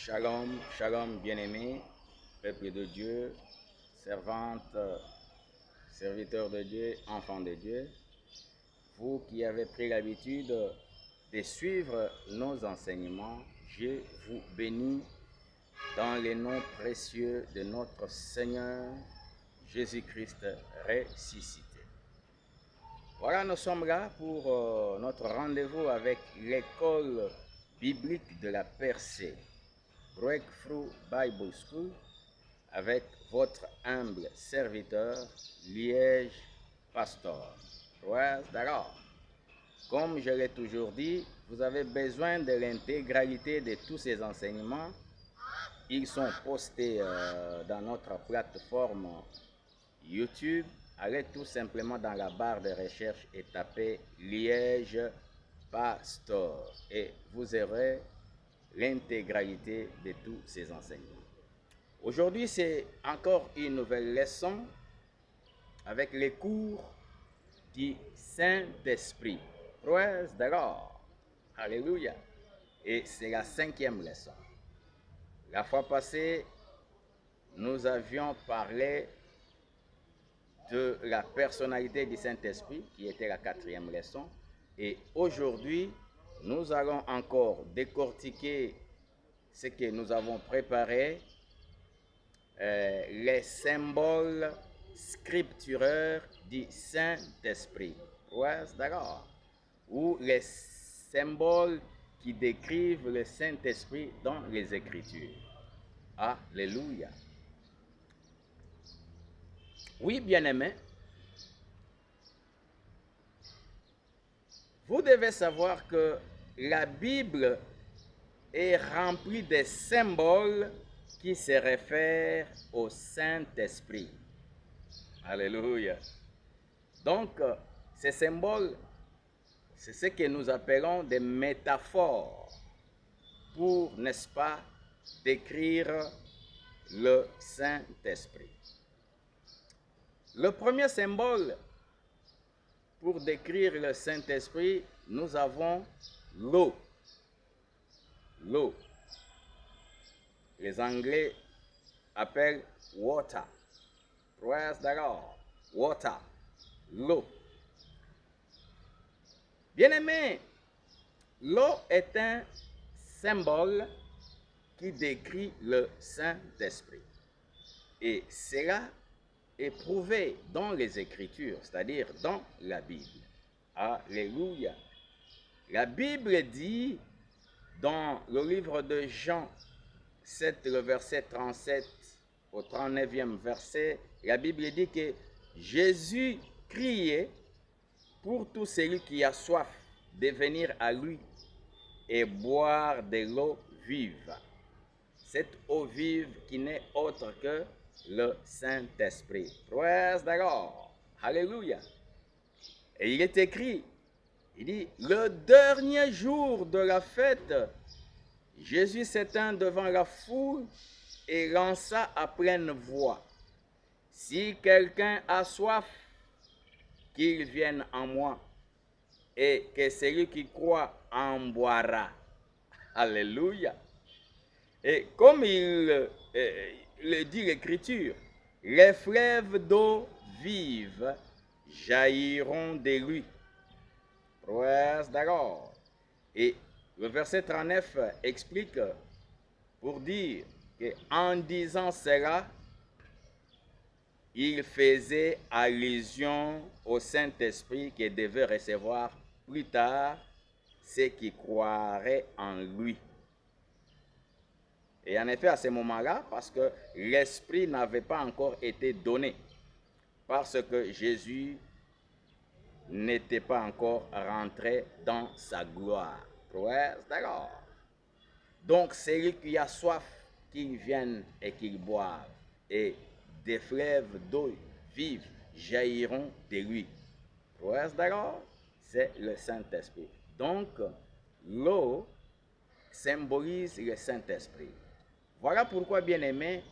Shalom, shalom bien-aimés, peuple de Dieu, servantes, serviteurs de Dieu, enfants de Dieu. Vous qui avez pris l'habitude de suivre nos enseignements, je vous bénis dans le nom précieux de notre Seigneur Jésus-Christ ressuscité. Voilà, nous sommes là pour notre rendez-vous avec l'école biblique de la percée, Breakthrough Bible School, avec votre humble serviteur, Liège Pastor. Ouais, d'accord. Comme je l'ai toujours dit, vous avez besoin de l'intégralité de tous ces enseignements. Ils sont postés dans notre plateforme YouTube. Allez tout simplement dans la barre de recherche et tapez Liège Pastor et vous aurez l'intégralité de tous ces enseignements. Aujourd'hui, c'est encore une nouvelle leçon avec les cours du Saint-Esprit. Praise the Lord. Alléluia. Et c'est la 5e leçon. La fois passée, nous avions parlé de la personnalité du Saint-Esprit, qui était la 4e leçon. Et aujourd'hui, nous allons encore décortiquer ce que nous avons préparé, les symboles scripturaires du Saint-Esprit. Ouais, d'accord. Ou les symboles qui décrivent le Saint-Esprit dans les Écritures. Alléluia. Oui, bien-aimés, vous devez savoir que la Bible est remplie de symboles qui se réfèrent au Saint-Esprit. Alléluia. Donc, ces symboles, c'est ce que nous appelons des métaphores pour, n'est-ce pas, décrire le Saint-Esprit. Le premier symbole pour décrire le Saint-Esprit, nous avons l'eau. L'eau. Les Anglais appellent water. Praise the Lord. Water. L'eau. Bien-aimé, l'eau est un symbole qui décrit le Saint-Esprit. Et cela est prouvé dans les Écritures, c'est-à-dire dans la Bible. Alléluia. La Bible dit dans le livre de Jean 7, le verset 37 au 39e verset, la Bible dit que Jésus criait pour tout celui qui a soif de venir à lui et boire de l'eau vive. Cette eau vive qui n'est autre que le Saint-Esprit. Praise the Lord. Alléluia. Et il est écrit, il dit, le dernier jour de la fête, Jésus s'étend devant la foule et lança à pleine voix, si quelqu'un a soif, qu'il vienne en moi, et que celui qui croit en boira. Alléluia. Et comme il le dit l'Écriture, les fleuves d'eau vive jailliront de lui. Praise the Lord. Et le verset 39 explique pour dire qu'en disant cela, il faisait allusion au Saint-Esprit qui devait recevoir plus tard ceux qui croiraient en lui. Et en effet, à ce moment-là, parce que l'Esprit n'avait pas encore été donné, parce que Jésus n'était pas encore rentré dans sa gloire. Praise the Lord. Donc, celui qui a soif, qu'il vienne et qu'il boive, et des fleuves d'eau vive jailliront de lui. Praise the Lord, c'est le Saint-Esprit. Donc, l'eau symbolise le Saint-Esprit. Voilà pourquoi, bien-aimés,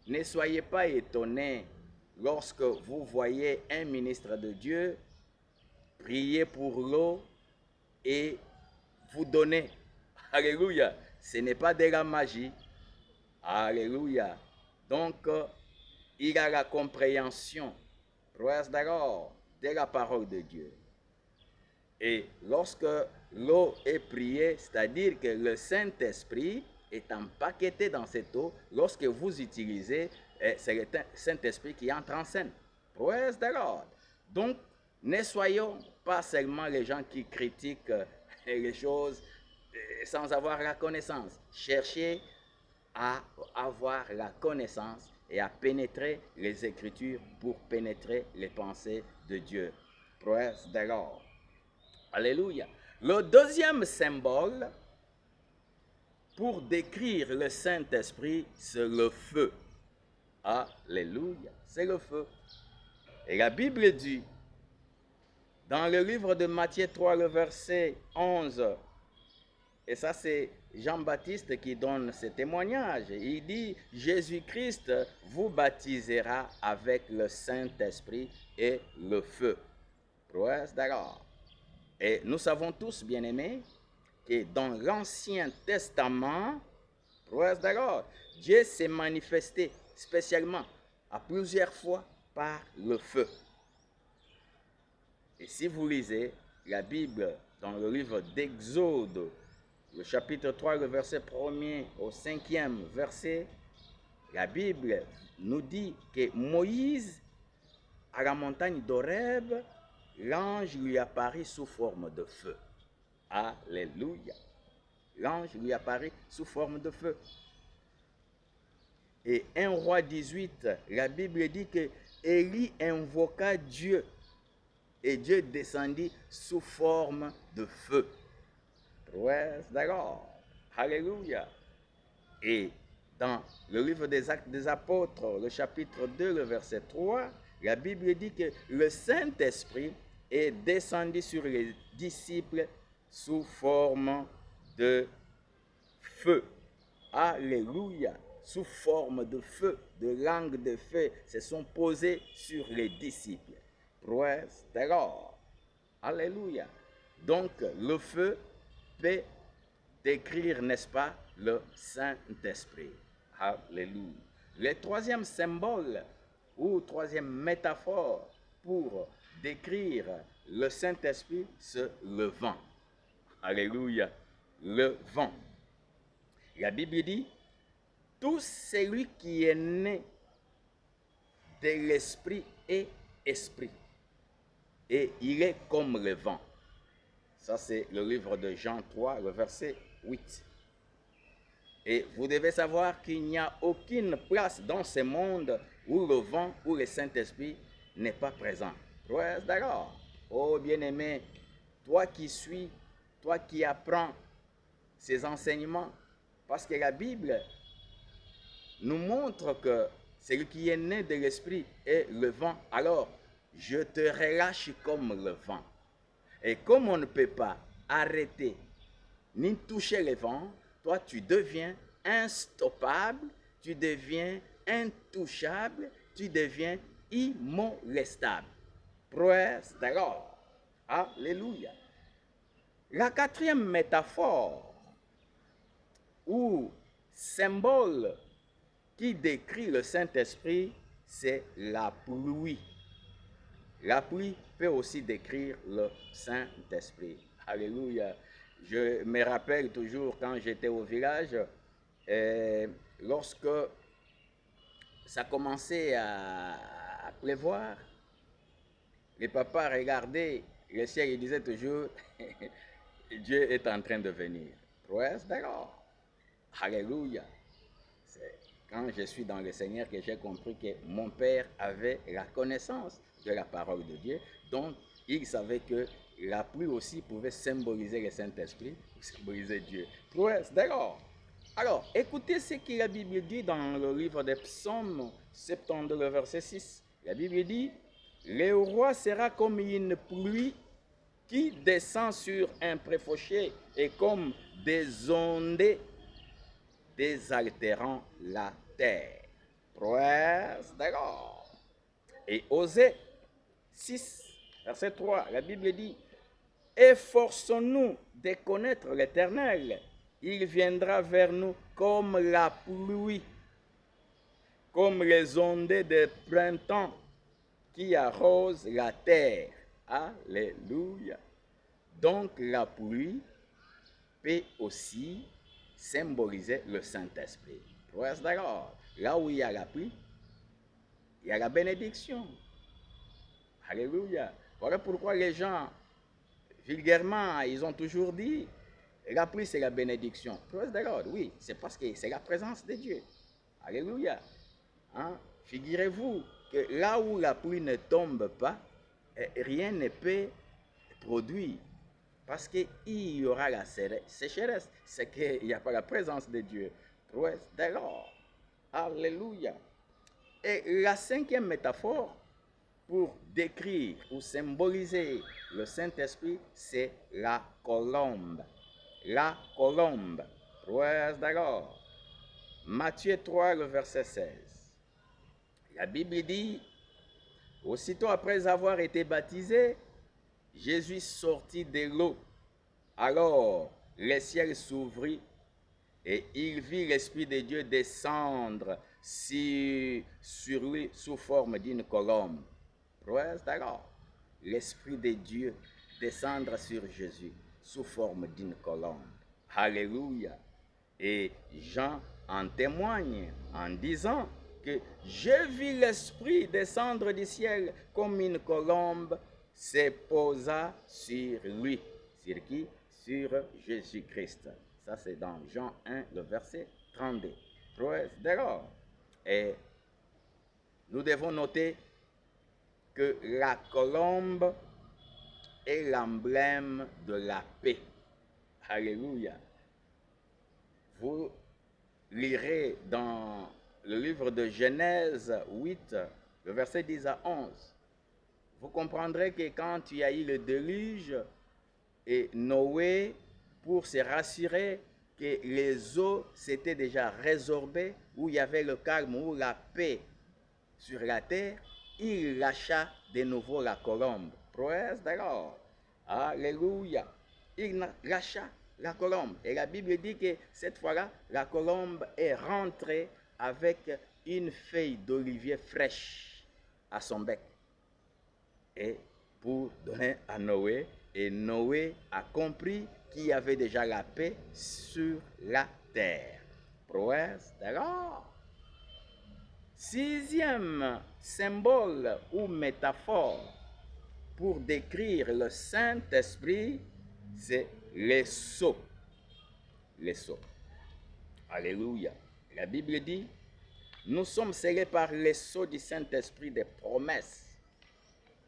ne soyez pas étonnés lorsque vous voyez un ministre de Dieu prier pour l'eau et vous donner. Alléluia. Ce n'est pas de la magie, Alléluia. Donc, il a la compréhension, praise the Lord, de la parole de Dieu. Et lorsque l'eau est priée, c'est-à-dire que le Saint-Esprit est empaqueté dans cette eau, lorsque vous utilisez, c'est le Saint-Esprit qui entre en scène. Praise the Lord. Donc, ne soyons pas seulement les gens qui critiquent les choses sans avoir la connaissance. Cherchez à avoir la connaissance et à pénétrer les Écritures pour pénétrer les pensées de Dieu. Praise the Lord. Alléluia. Le deuxième symbole pour décrire le Saint-Esprit, c'est le feu. Alléluia. C'est le feu. Et la Bible dit, dans le livre de Matthieu 3, le verset 11, et ça c'est Jean-Baptiste qui donne ce témoignage. Il dit, Jésus-Christ vous baptisera avec le Saint-Esprit et le feu. Praise the Lord. Et nous savons tous, bien-aimés, que dans l'Ancien Testament, praise the Lord, Dieu s'est manifesté spécialement à plusieurs fois par le feu. Et si vous lisez la Bible dans le livre d'Exode, le chapitre 3, le verset 1er au 5e verset, la Bible nous dit que Moïse, à la montagne d'Horeb, l'ange lui apparaît sous forme de feu. Alléluia. L'ange lui apparaît sous forme de feu. Et 1 Roi 18, la Bible dit que Élie invoqua Dieu et Dieu descendit sous forme de feu. Praise the Lord. Alléluia. Et dans le livre des Actes des Apôtres, le chapitre 2, le verset 3, la Bible dit que le Saint-Esprit est descendu sur les disciples sous forme de feu. Alléluia. Sous forme de feu, de langue de feu, se sont posés sur les disciples. Praise the Lord. Alléluia. Donc, le feu peut décrire, n'est-ce pas, le Saint-Esprit. Alléluia. Le troisième symbole ou troisième métaphore pour décrire le Saint-Esprit, c'est le vent. Alléluia. Le vent. La Bible dit, tout celui qui est né de l'Esprit est esprit. Et il est comme le vent. Ça, c'est le livre de Jean 3, le verset 8. Et vous devez savoir qu'il n'y a aucune place dans ce monde où le vent, où le Saint-Esprit n'est pas présent. Praise the Lord. Oh bien-aimé, toi qui suis, toi qui apprends ces enseignements, parce que la Bible nous montre que celui qui est né de l'Esprit est le vent. Alors, je te relâche comme le vent. Et comme on ne peut pas arrêter ni toucher le vent, toi tu deviens instoppable, tu deviens intouchable, tu deviens immolestable. Praise the Lord. Alléluia. La quatrième métaphore ou symbole qui décrit le Saint-Esprit, c'est la pluie. La pluie peut aussi décrire le Saint-Esprit. Alléluia. Je me rappelle toujours quand j'étais au village, lorsque ça commençait à pleuvoir, les papas regardaient le ciel et disaient toujours, Dieu est en train de venir. Praise the Lord. Alléluia. C'est quand je suis dans le Seigneur que j'ai compris que mon père avait la connaissance de la parole de Dieu. Donc, il savait que la pluie aussi pouvait symboliser le Saint-Esprit, symboliser Dieu. Praise the Lord. Alors, écoutez ce que la Bible dit dans le livre des Psaumes 72, le verset 6. La Bible dit, « Le roi sera comme une pluie qui descend sur un préfauché et comme des ondées désaltérant la terre. » Praise the Lord. Et Osée 6, verset 3, la Bible dit, « Efforçons-nous de connaître l'Éternel, Il viendra vers nous comme la pluie, comme les ondées de printemps qui arrosent la terre. Alléluia. Donc la pluie peut aussi symboliser le Saint-Esprit. D'accord. Là où il y a la pluie, il y a la bénédiction. Alléluia. Voilà pourquoi les gens, vulgairement, ils ont toujours dit, la pluie c'est la bénédiction. D'accord. Oui, c'est parce que c'est la présence de Dieu. Alléluia. Hein? Figurez-vous que là où la pluie ne tombe pas, rien ne peut produire. Parce qu'il y aura la sécheresse. C'est qu'il n'y a pas la présence de Dieu. D'accord. Alléluia. Et la cinquième métaphore pour décrire ou symboliser le Saint-Esprit, c'est la colombe. La colombe. D'accord. Matthieu 3, le verset 16. La Bible dit, aussitôt après avoir été baptisé, Jésus sortit de l'eau. Alors, le ciel s'ouvrit et il vit l'Esprit de Dieu descendre sur lui sous forme d'une colombe. D'accord. L'Esprit de Dieu descendre sur Jésus sous forme d'une colombe. Alléluia. Et Jean en témoigne en disant que je vis l'Esprit descendre du ciel comme une colombe se posa sur lui. Sur qui? Sur Jésus-Christ. Ça c'est dans Jean 1, le verset 32. D'accord. Et nous devons noter que la colombe est l'emblème de la paix. Alléluia. Vous lirez dans le livre de Genèse 8, le verset 10 à 11. Vous comprendrez que quand il y a eu le déluge, et Noé, pour se rassurer que les eaux s'étaient déjà résorbées, où il y avait le calme, où la paix sur la terre, il lâcha de nouveau la colombe. Praise d'accord. Alléluia. Il lâcha la colombe. Et la Bible dit que cette fois-là, la colombe est rentrée avec une feuille d'olivier fraîche à son bec. Et pour donner à Noé, et Noé a compris qu'il y avait déjà la paix sur la terre. Prouesse, d'accord. Sixième symbole ou métaphore pour décrire le Saint-Esprit, c'est les sceaux. Les sceaux. Alléluia. La Bible dit, nous sommes scellés par les sceaux du Saint-Esprit des promesses.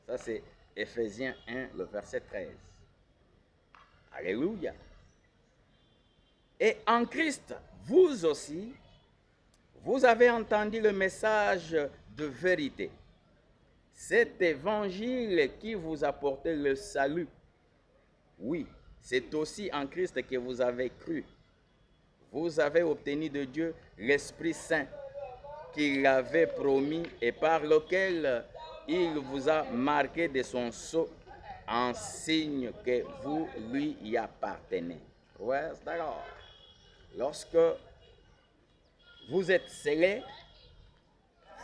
Ça c'est Éphésiens 1, le verset 13. Alléluia. Et en Christ, vous aussi, vous avez entendu le message de vérité. Cet évangile qui vous apporte le salut. Oui, c'est aussi en Christ que vous avez cru. Vous avez obtenu de Dieu l'Esprit Saint qu'il avait promis et par lequel il vous a marqué de son sceau en signe que vous lui y appartenez. Ouais, d'accord. Lorsque vous êtes scellés,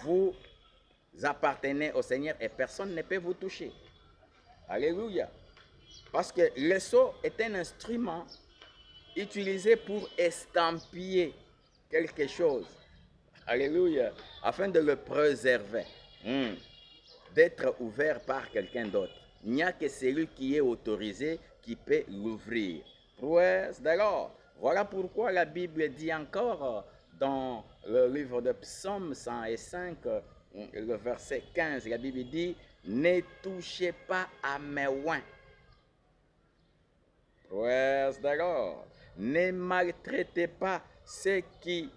vous appartenez au Seigneur et personne ne peut vous toucher. Alléluia. Parce que le sceau est un instrument utilisé pour estampiller quelque chose. Alléluia. Afin de le préserver. D'être ouvert par quelqu'un d'autre. Il n'y a que celui qui est autorisé qui peut l'ouvrir. D'accord. Voilà pourquoi la Bible dit encore dans le livre de Psaume 105, le verset 15, la Bible dit, ne touchez pas à mes oins. D'accord. Ne maltraitez pas ceux qui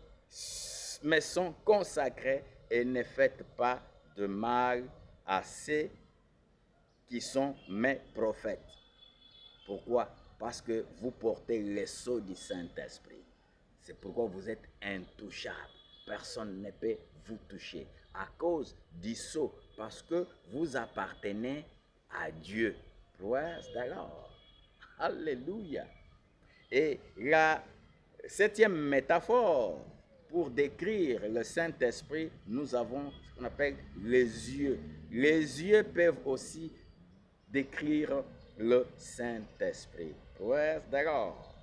me sont consacrés et ne faites pas de mal à ceux qui sont mes prophètes. Pourquoi? Parce que vous portez les sceaux du Saint-Esprit. C'est pourquoi vous êtes intouchables. Personne ne peut vous toucher à cause du sceau, parce que vous appartenez à Dieu. Praise the Lord. Alléluia. Et la Septième métaphore, pour décrire le Saint-Esprit, nous avons ce qu'on appelle les yeux. Les yeux peuvent aussi décrire le Saint-Esprit. Ouais, d'accord.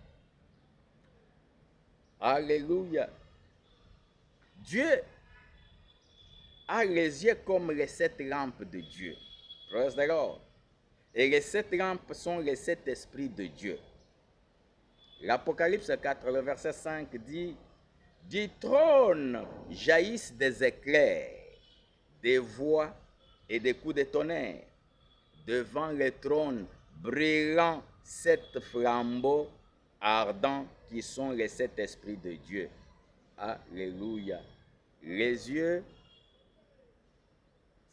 Alléluia. Dieu a les yeux comme les 7 lampes de Dieu. Praise the Lord. Et les 7 lampes sont les 7 esprits de Dieu. L'Apocalypse 4, le verset 5 dit, du trône jaillissent des éclairs, des voix et des coups de tonnerre. Devant le trône brillant 7 flambeaux ardents qui sont les 7 esprits de Dieu. Alléluia. Les yeux,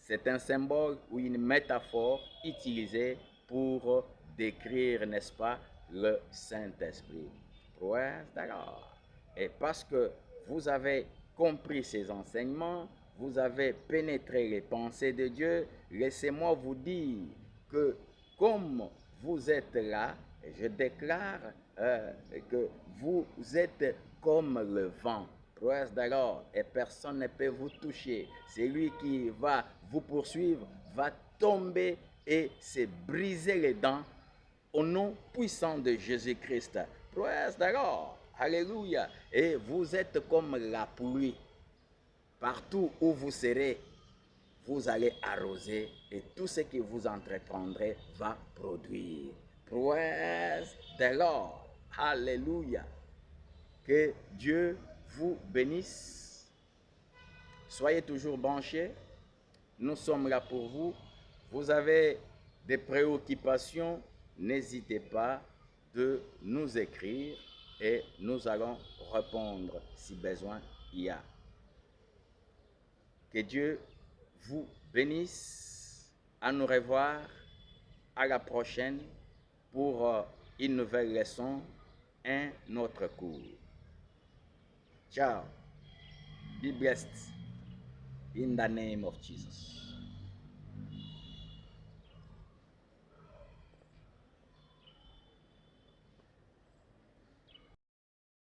c'est un symbole ou une métaphore utilisée pour décrire, n'est-ce pas, le Saint-Esprit. Praise the Lord. Et parce que vous avez compris ces enseignements, vous avez pénétré les pensées de Dieu, laissez-moi vous dire que comme vous êtes là, je déclare que vous êtes comme le vent. Praise the Lord. Et personne ne peut vous toucher. Celui qui va vous poursuivre va tomber et se briser les dents au nom puissant de Jésus-Christ. Praise the Lord. Alléluia. Et vous êtes comme la pluie. Partout où vous serez, vous allez arroser et tout ce que vous entreprendrez va produire. Praise the Lord. Alléluia. Que Dieu vous bénisse. Soyez toujours branchés. Nous sommes là pour vous. Vous avez des préoccupations, n'hésitez pas de nous écrire et nous allons répondre si besoin il y a. Que Dieu vous bénisse. À nous revoir à la prochaine pour une nouvelle leçon, un autre cours. Ciao. Be blessed in the name of Jesus.